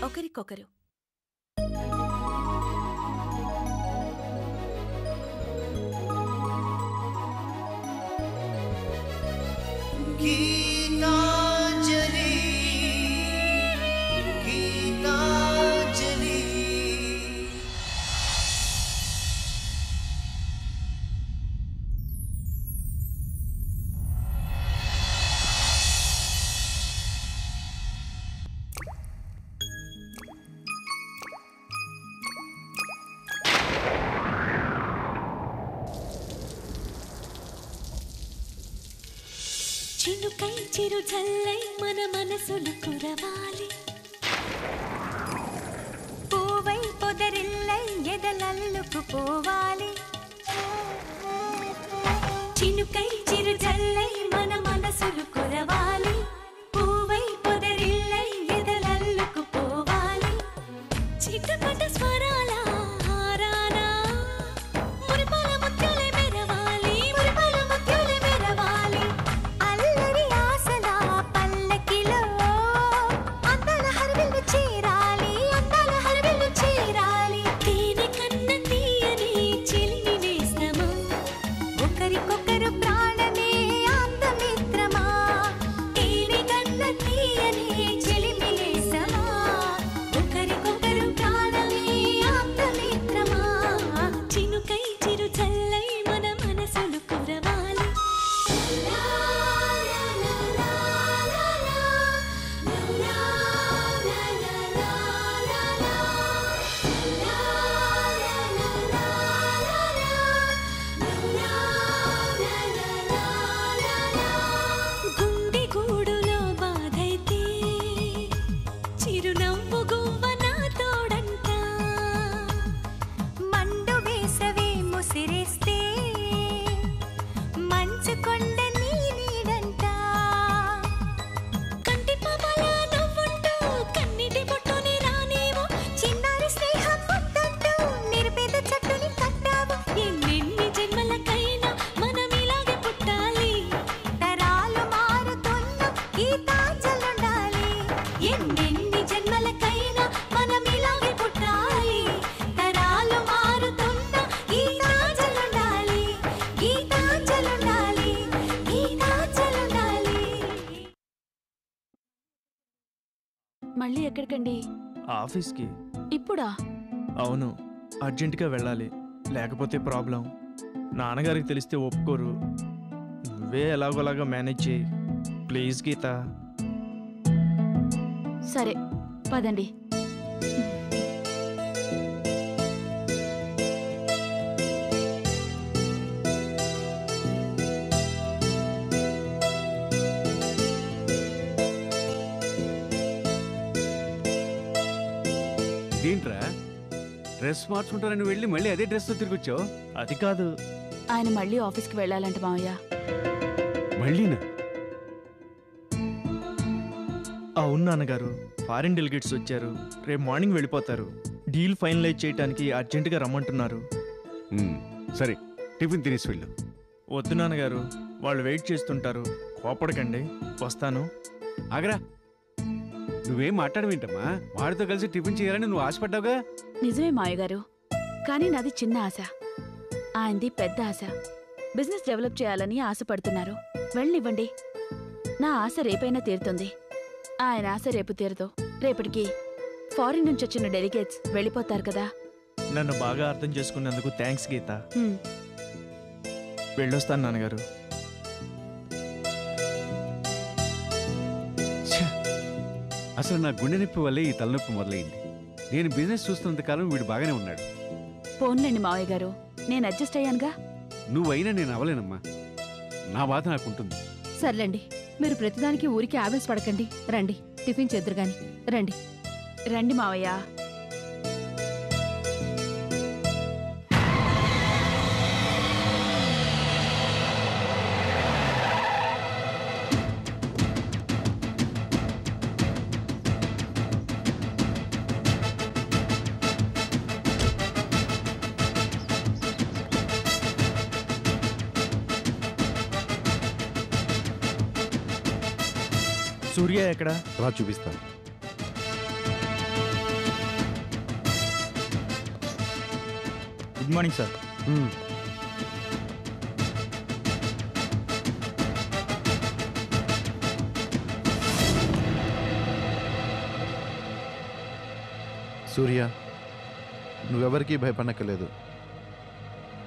ఒకరికొకరు. చినుకై చిరు జల్లై మన మనసులు కురవాలి, పూవై పొదరిల్లై ఎదలల్లుకు పోవాలి. చినుకై చిరు జల్లై మన మనసులు కురవాలి, పూవై పొదరిల్లై ఎదలల్లుకు పోవాలి. చిటపట స్వరాల హారానా మురిపాల ముత్యాలే మెరవాలి, మురిపాల ముత్యాలే మెరవాలి. అల్లరి ఆశల పల్లకిలో అందాల హరివిల్లు చేరాలి, అందాల హరివిల్లు చేరాలి. తేనె కన్న తీయని చిలిమి నేస్తమా, ఒకరికొకరు ప్రాణమే ఆప్తమిత్రమా. తేనె కన్న తీయని చిలిమి నేస్తమా, ఒకరికొకరు ప్రాణమే ఆప్తమిత్రమా. చినుకై చిరు చల్లై మన మనసులు కురవాలి. గుండె గూడులో బాధైతే చిరునవ్వు గువ్వ నా తోడంట, మండు వేసవే ముసిరేస్తే మంచు కొండ నీ నీడంట. కంటి పాపల నవ్వుంటూ కన్నిటి బొట్టుని రానేమో, చిన్నారి స్నేహం ముద్దంటూ నిరుపేద చెట్టుని కట్టావు. ఎన్నెన్ని జన్మలకైనా మనం ఇలాగే పుట్టాలి, తరాలు మారుతున్న గీతాంజలుండాలి. ఎన్నెన్ని జన్మలకైనా మనం ఇలాగే పుట్టాలి, తరాలు మారుతున్న గీతాంజలుండాలి, గీతాంజలుండాలి, గీతాంజలుండాలి. మళ్ళీ ఎక్కడికండి? ఆఫీస్కి. ఇప్పుడా? అవును, అర్జెంటుగా వెళ్ళాలి, లేకపోతే ప్రాబ్లం. నాన్నగారికి తెలిస్తే ఒప్పుకోరు. నువ్వే ఎలాగోలాగా మేనేజ్ చేయి ప్లీజ్ గీత. సరే పదండి. ఏంట్రా డ్రెస్ మార్చుకుంటారని వెళ్ళి మళ్ళీ అదే డ్రెస్తో తిరిగొచ్చావు? అది కాదు, ఆయన మళ్ళీ ఆఫీస్కి వెళ్ళాలంట మావయ్య. మళ్ళీనా? అవును నాన్నగారు, ఫారిన్ డెలిగేట్స్ వచ్చారు, రేపు మార్నింగ్ వెళ్ళిపోతారు. డీల్ ఫైనలైజ్ చేయడానికి అర్జెంటుగా రమ్మంటున్నారు. సరే, టిఫిన్ తినేసి వెళ్ళు. వద్దు నాన్నగారు, వాళ్ళు వెయిట్ చేస్తుంటారు, కోపడకండి. వస్తాను. ఆగరా, నువ్వేం మాట్లాడవేంటమ్మా? వాడితో కలిసి టిఫిన్ చేయాలని నువ్వు ఆశపడ్డావుగా. నిజమే మావయ్య గారు, కానీ నాది చిన్న ఆశ, ఆయనది పెద్ద ఆశ. బిజినెస్ డెవలప్ చేయాలని ఆశపడుతున్నారు. వెళ్ళనివ్వండి, నా ఆశ రేపైనా తీరుతుంది. ఆయన ఆశ రేపు తీరదు. రేపటికి ఫారిన్ నుంచి వచ్చిన డెలిగేట్స్ వెళ్ళిపోతారు కదా. నన్ను బాగా అర్థం చేసుకున్నందుకు థ్యాంక్స్ గీత. హ్మ్. వెళ్ళొస్తాను నాన్నగారు. అసలు నా గుండె నొప్పి వల్లే ఈ తలనొప్పి మొదలైంది. నేను బిజినెస్ చూస్తున్నంత కాలం వీడు బాగానే ఉన్నాడు. పోన్లేండి మావయ్య గారు, నేను అడ్జస్ట్ అయ్యానుగా. నువ్వైనా నేను అవ్వలేనమ్మా. నా బాధ నాకుంటుంది. సర్లేండి, మీరు ప్రతిదానికి ఊరికి ఆవేశ పడకండి. రండి, టిఫిన్ చేద్దురు గాని. రండి రండి మావయ్య. సూర్య ఎక్కడ? రా చూపిస్తాను. Good morning sir. సూర్య, నువ్వెవరికీ భయపడక్కర్లేదు.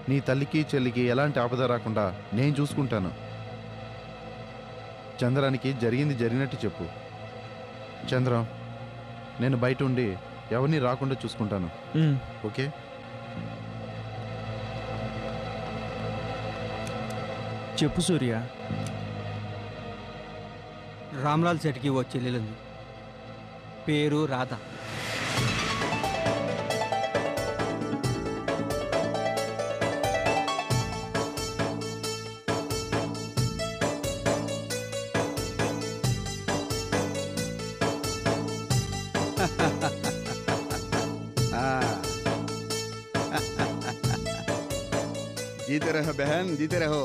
నీ తల్లికి చెల్లికి ఎలాంటి ఆపద రాకుండా నేను చూసుకుంటాను. చంద్రానికి జరిగింది జరిగినట్టు చెప్పు. చంద్రం, నేను బయట ఉండి ఎవరిని రాకుండా చూసుకుంటాను. ఓకే? చెప్పు సూర్య. రామ్లాల్ సెట్కి ఓ చెల్లెలుంది, పేరు రాధ. जीते रहो बहन, जीते रहो.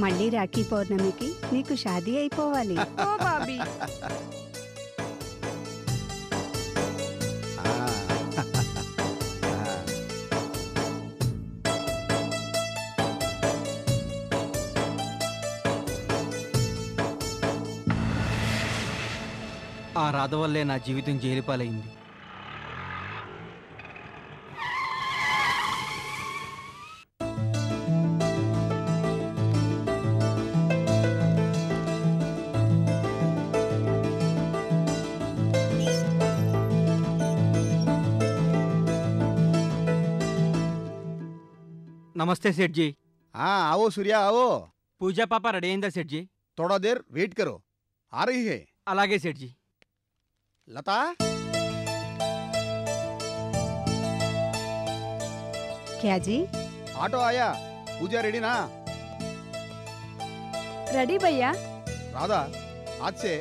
మళ్ళీ రాఖీ పౌర్ణమికి నీకు షాదీ అయిపోవాలి. ఓ బాబీ, ఆ రాధ వల్లే నా జీవితం జైలు పాలైంది. नमस्ते सेठ जी. हाँ आओ सूर्या आओ. पूजा पापा रेडी अయిందా सेठ जी? थोड़ा देर वेट करो, आ रही है. అలాగే सेठ जी. लता, क्या जी? ऑटो आया. पूजा रेडी ना? రెడీ భయ్యా. రాధా, ఆజ్సే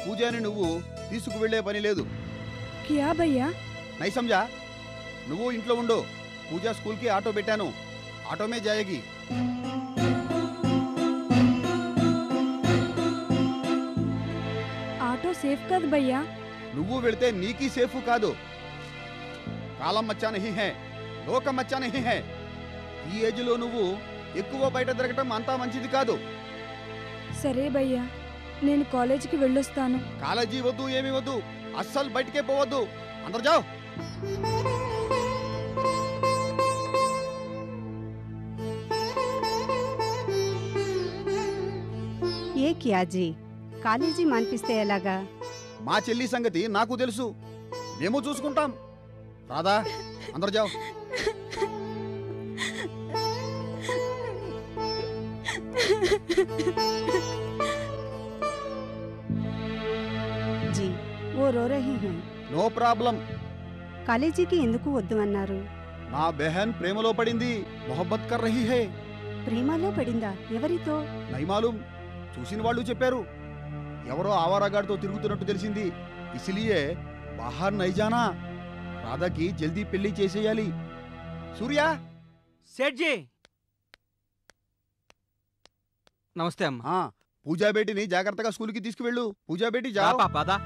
పూజని నువ్వు తీసుకువెళ్ళే పని లేదు. క్యా భయ్యా? నై సమझा. నువ్వు ఇంట్లో ఉండు. పూజా స్కూల్కి ఆటో పెట్టాను, ఆటో మే జాయేగి. ఆటో సేఫ్ కాదు భయ్యా. నువ్వు వెళితే నీకీ సేఫ్ కాదు. కాలం మచ్చా నహీ హై, లోకం మచ్చా నహీ హై. ఈ ఏజ్లో నువ్వు ఎక్కువ బయట తిరగటం అంతా మంచిది కాదు. సరే భయ్యా, నేను కాలేజీకి వెళ్ళొస్తాను. కాలేజీ వద్దు, ఏమీ వద్దు. అస్సలు బయటకే పోవద్దు. అందరు జాओ. ఏ క్యా జీ, కాలేజీ మాన్పిస్తే ఎలాగా? మా చెల్లి సంగతి నాకు తెలుసు, మేము చూసుకుంటాం. రాధా, అందరు జాओ. జీ, ఓ రో రహీ హై. No problem. కాలేజీకి ఎందుకు వద్దు అన్నారు? నా బెహన్ ప్రేమలో పడింది, మొహబ్బత్ కర్ రహీ హై. ప్రేమలో పడిందా? ఎవరితో? నై మాలూమ్, చూసిన వాళ్ళు చెప్పారు. ఎవరో ఆవారాగాడితో తిరుగుతున్నట్టు తెలిసింది. ఇసిలియే బాహర్ నై జానా. రాధాకి జల్దీ పెళ్లి చేసేయాలి. సూర్య, सेठ जी. నమస్తే అమ్మా. పూజా బేటిని జాగ్రత్తగా స్కూల్కి తీసుకువెళ్ళు. పూజా బేటి రా జాओ. పాపా దా.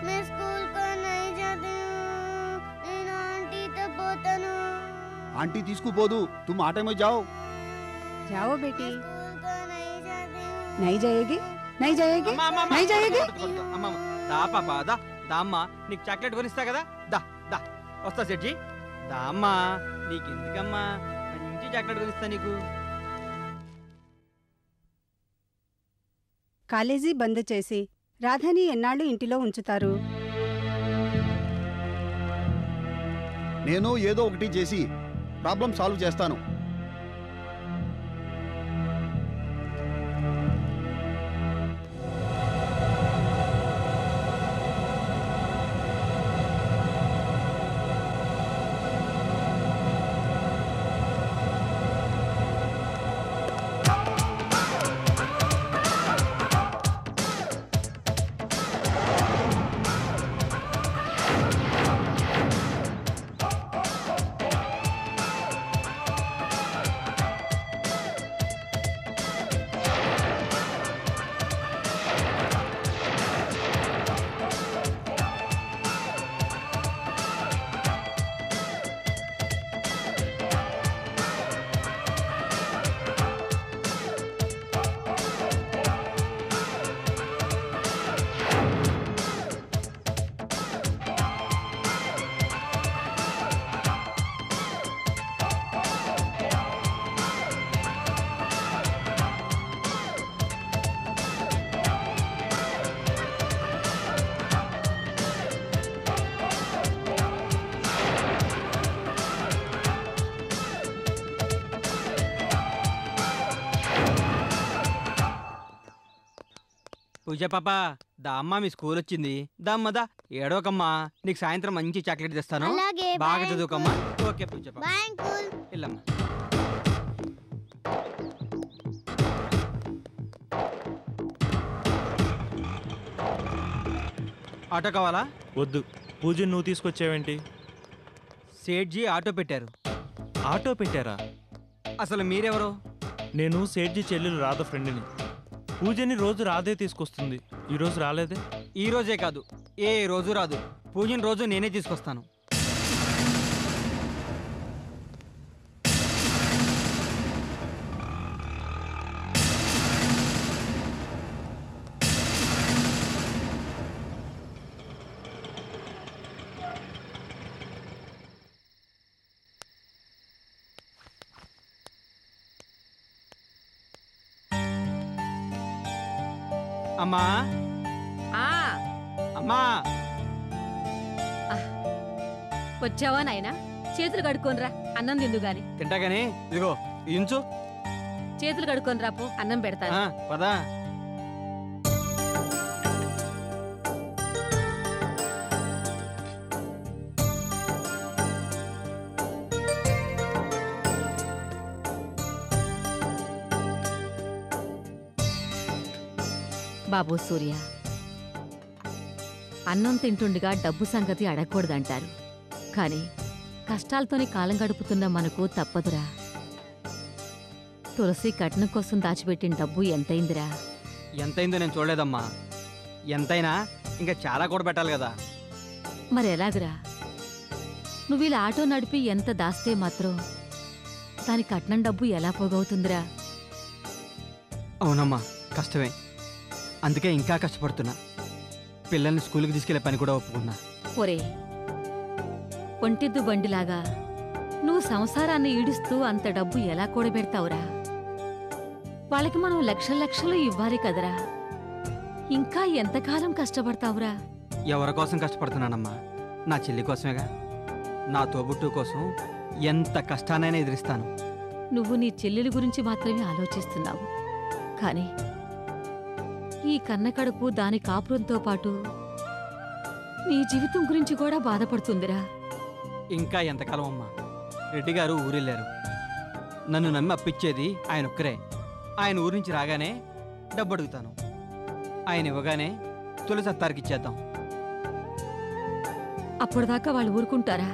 मैं स्कूल को नहीं जाती हूँ, నేను ఆంటీతో పోతాను. ఆంటీ తీసుకుపోదు, తుమ్ ఆటో మే జాओ. जाओ बेटी. स्कूल को नहीं जाती हूँ. नहीं जाएगी? नहीं जाएगी? అమ్మా, అమ్మా, అమ్మా. नहीं जाएगी? అమ్మా, అమ్మా. దా పాపా దా. దా అమ్మా, నీకు చాక్లెట్ కొనిస్తా కదా. దా దా. వస్తా సెట్ జీ. దా అమ్మా, నీకెందుకమ్మా, మంచి చాక్లెట్ కొనిస్తా నీకు. కాలేజీ బంద్ చేసి రాధని ఎన్నాళ్ళు ఇంటిలో ఉంచుతారు? నేను ఏదో ఒకటి చేసి ప్రాబ్లం సాల్వ్ చేస్తాను. పూజ పాప దా అమ్మ మీ స్కూల్ వచ్చింది. దా అమ్మ దా, ఏడోకమ్మా, నీకు సాయంత్రం మంచి చాక్లెట్ తెస్తాను. అలాగే, బాగా bye, చదువుకమ్మా. ఓకే పూజ పాప, బాయ్ అంకుల్. వెళ్ళమ్మా. ఆటో కావాలా? వద్దు. పూజను నువ్వు తీసుకొచ్చావేంటి? సేట్జీ ఆటో పెట్టారు. ఆటో పెట్టారా? అసలు మీరెవరు? నేను సేట్జీ చెల్లెలు రాధ ఫ్రెండ్ని. పూజని రోజు రాధే తీసుకొస్తుంది. ఈరోజు రాలేదే? ఈ రోజే కాదు, ఏ రోజు రాదు. పూజని రోజు నేనే తీసుకొస్తాను. అమ్మా అమ్మా, వచ్చావా నాయనా? చేతులు కడుక్కోనరా, అన్నం తిందు గాని. తింటాగానే ఇదిగో ఇంచు. చేతులు కడుక్కోనరా పో, అన్నం పెడతాను. పదా. బాబు సూర్య, అన్నం తింటుండగా డబ్బు సంగతి అడగకూడదంటారు. కాని కష్టాలతోనే కాలం గడుపుతున్న మనకు తప్పదురా. తులసి కట్నం కోసం దాచిపెట్టిన డబ్బు ఎంతైందిరా? ఎంతైందో నేను చూడలేదమ్మా. ఎంతైనా ఇంకా చాలా కూడా పెట్టాలి కదా. మరెలాగురా? నువ్విలా ఆటో నడిపి ఎంత దాస్తే మాత్రం దాని కట్నం డబ్బు ఎలా పోగవుతుందిరా? అవునమ్మా, కష్టమే. అందుకే ఇంకా కష్టపడుతున్నా. పిల్లల్ని స్కూల్కి తీసుకెళ్లే పని కూడా ఒప్పుకున్నా. ఒరే, ఒంటెద్దు బండిలాగా నువ్వు సంసారాన్ని ఈడుస్తూ అంత డబ్బు ఎలా కూడబెడతావురా? వాళ్ళకి మనం లక్షలు లక్షలు ఇవ్వాలి కదరా. ఇంకా ఎంతకాలం కష్టపడతావురా? ఎవరి కోసం కష్టపడుతున్నానమ్మా? నా చెల్లి కోసమేగా. నా తోబుట్టు కోసం ఎంత కష్టానైనా ఎదిరిస్తాను. నువ్వు నీ చెల్లెలి గురించి మాత్రమే ఆలోచిస్తున్నావు. కాని ఈ కన్నకడుపు దాని కాపురంతో పాటు నీ జీవితం గురించి కూడా బాధపడుతుందిరా. ఇంకా ఎంతకాలం అమ్మా? రెడ్డి గారు ఊరెళ్ళారు. నన్ను నమ్మి అప్పిచ్చేది ఆయన ఒక్కరే. ఆయన ఊరి నుంచి రాగానే డబ్బు అడుగుతాను. ఆయన ఇవ్వగానే తులసి అత్తారికి ఇచ్చేద్దాం. అప్పటిదాకా వాళ్ళు ఊరుకుంటారా?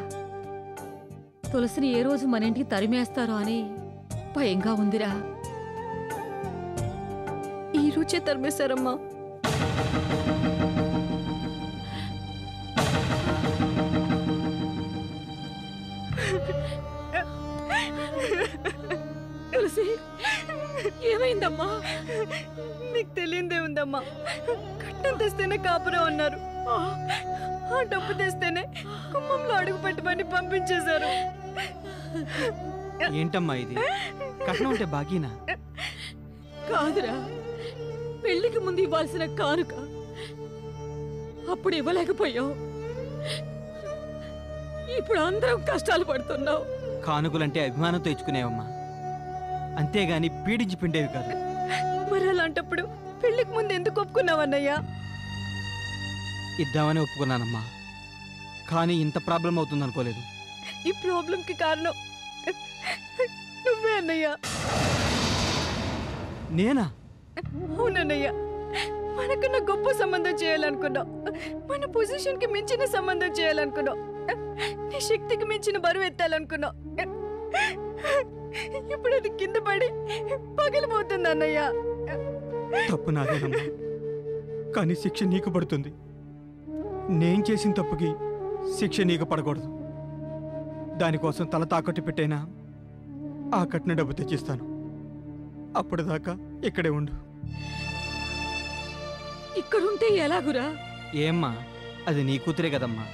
తులసిని ఏ రోజు మన ఇంటికి తరిమేస్తారో అని భయంగా ఉందిరా. ఈ రోజే తరిమేశారమ్మా. తులసి, ఏమైందమ్మా? నీకు తెలియదే ఉందమ్మా. కట్నం తెస్తేనే కాపురం అన్నారు. ఆ డబ్బు తెస్తేనే కుమ్మంలో అడుగు పెట్టమని పంపించేశారు. ఏంటమ్మా ఇది? కట్నం అంటే బాకీనా? కాదురా, పెళ్లికి ముందు ఇవ్వాల్సిన కానుక. అప్పుడు ఇవ్వలేకపోయావు. ఇప్పుడు అందరం కష్టాలు పడుతున్నావు. కానుకలంటే అభిమానంతో ఇచ్చుకునేవమ్మా, అంతేగాని పీడించి పిండేవి కాదు. మరి అలాంటప్పుడు పెళ్లికి ముందు ఎందుకు ఒప్పుకున్నావన్నయ్యా? ఇద్దామని ఒప్పుకున్నానమ్మా, కానీ ఇంత ప్రాబ్లం అవుతుంది అనుకోలేదు. ఈ ప్రాబ్లంకి కారణం నువ్వే అన్నయ్యా. నేనా? అవునన్నయ్యా. మనకన్నా గొప్ప సంబంధం చేయాలనుకున్నావు. మన పొజిషన్ కి మించిన సంబంధం చేయాలనుకున్నావు. నీ శక్తికి మించిన బరువు ఎత్తాలనుకున్నావు. ఇప్పుడు అది కింద పడి పగిలిపోతుంది అన్నయ్యా. తప్పు నాదేనమ్మా, కానీ శిక్ష నీకు పడుతుంది. నేను చేసిన తప్పుకి శిక్ష నీకు పడకూడదు. దానికోసం తల తాకట్టు పెట్టైనా ఆ కట్టిన డబ్బు తెచ్చిస్తాను. అప్పటిదాకా ఇక్కడే ఉండు. ఇక్కడుంటే ఎలాగురా? ఏమ్మా, అది నీ కూతురే కదమ్మా.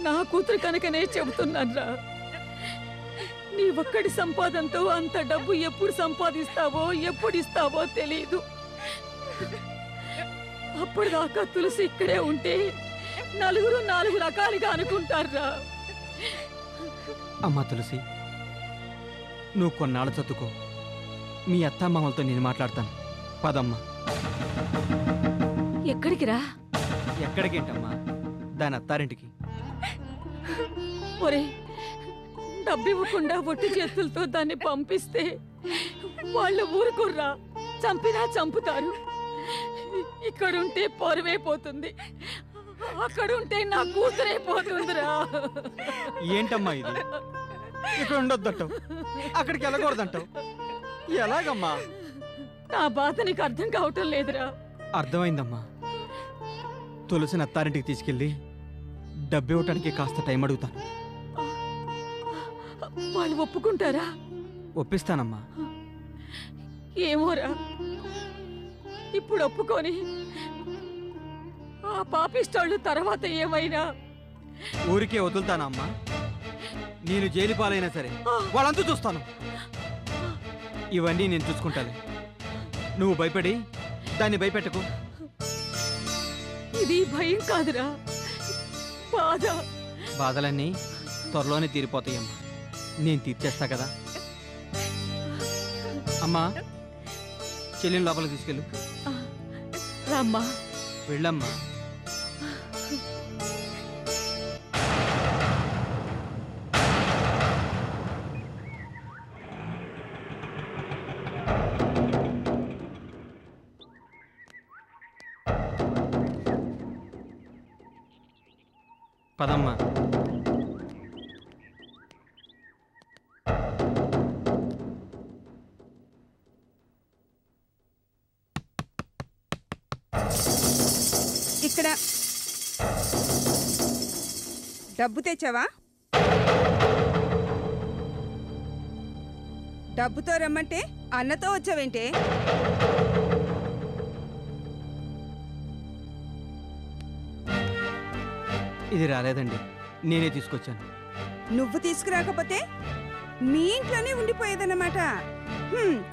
నా కూతురు కనుకనే చెబుతున్నాన్రా. నీ ఒక్కడి సంపాదనతో అంత డబ్బు ఎప్పుడు సంపాదిస్తావో ఎప్పుడు ఇస్తావో తెలీదు. అప్పటిదాకా తులసి ఇక్కడే ఉంటే నలుగురు నాలుగు రకాలుగా అనుకుంటారా. అమ్మా తులసి, నువ్వు కొన్నాళ్ళు చదువుకో. మీ అత్తామామలతో నేను మాట్లాడతాను. పదమ్మా. ఎక్కడికి రా? ఎక్కడికేంటమ్మా, దాని అత్తారింటికి. ఒరే, డబ్బివ్వకుండా ఒట్టి చేతులతో దాన్ని పంపిస్తే వాళ్ళు ఊరుకుర్రా, చంపినా చంపుతారు. ఇక్కడుంటే పరువైపోతుంది, అక్కడుంటే నా కూతురైపోతుందిరా. ఏంటమ్మా ఇది? ఇక్కడ ఉండొద్దంటావు, అక్కడికి వెళ్ళకూడదంటావు. ఎలాగమ్మా? నా బాధ నీకు అర్థం కావటం లేదురా. అర్థమైందమ్మా. తులసిని అత్తారింటికి తీసుకెళ్ళి డబ్బివ్వటానికి కాస్త టైం అడుగుతాను. వాళ్ళు ఒప్పుకుంటారా? ఒప్పిస్తానమ్మా. ఏమోరా, ఇప్పుడు ఒప్పుకొని ఆ పాపిష్టాళ్ళు తర్వాత ఏమైనా ఊరికే వదులుతానా అమ్మా? నేను జైలు పాలైనా సరే వాళ్ళంతా చూస్తాను. ఇవన్నీ నేను చూసుకుంటాను. నువ్వు భయపడి దాన్ని భయపెట్టకు. ఇది భయం కాదురా, బాధ. బాధలన్నీ త్వరలోనే తీరిపోతాయమ్మా. నేను తీర్చేస్తా కదా. అమ్మా, చెల్లిని లోపలికి తీసుకెళ్ళు. రామ్మా. వెళ్ళమ్మా. పదమ్మా. ఇక్కడ డబ్బు తెచ్చావా? డబ్బుతో రమ్మంటే అన్నతో వచ్చావేంటే? ఇది రాలేదండి, నేనే తీసుకొచ్చాను. నువ్వు తీసుకురాకపోతే మీ ఇంట్లోనే ఉండిపోయేదన్నమాట.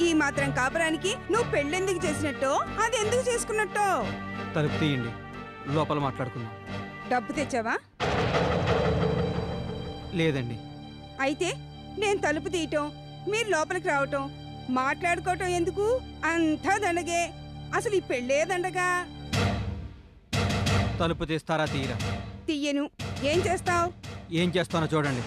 ఈ మాత్రం కాపురానికి నువ్వు పెళ్ళెందుకు చేసినట్టో, అది ఎందుకు చేసుకున్నట్టో. తలుపు తీయండి, లోపల మాట్లాడుకుందాం. డబ్బు తెచ్చావా? లేదండి. అయితే నేను తలుపు తీయటం, మీరు లోపలికి రావటం, మాట్లాడుకోవటం ఎందుకు? అంతా దండగే. అసలు ఈ పెళ్ళే దండగా. తలుపు తీస్తారా? తీయరా? తీయను. ఏం చేస్తావు? ఏం చేస్తానో చూడండి.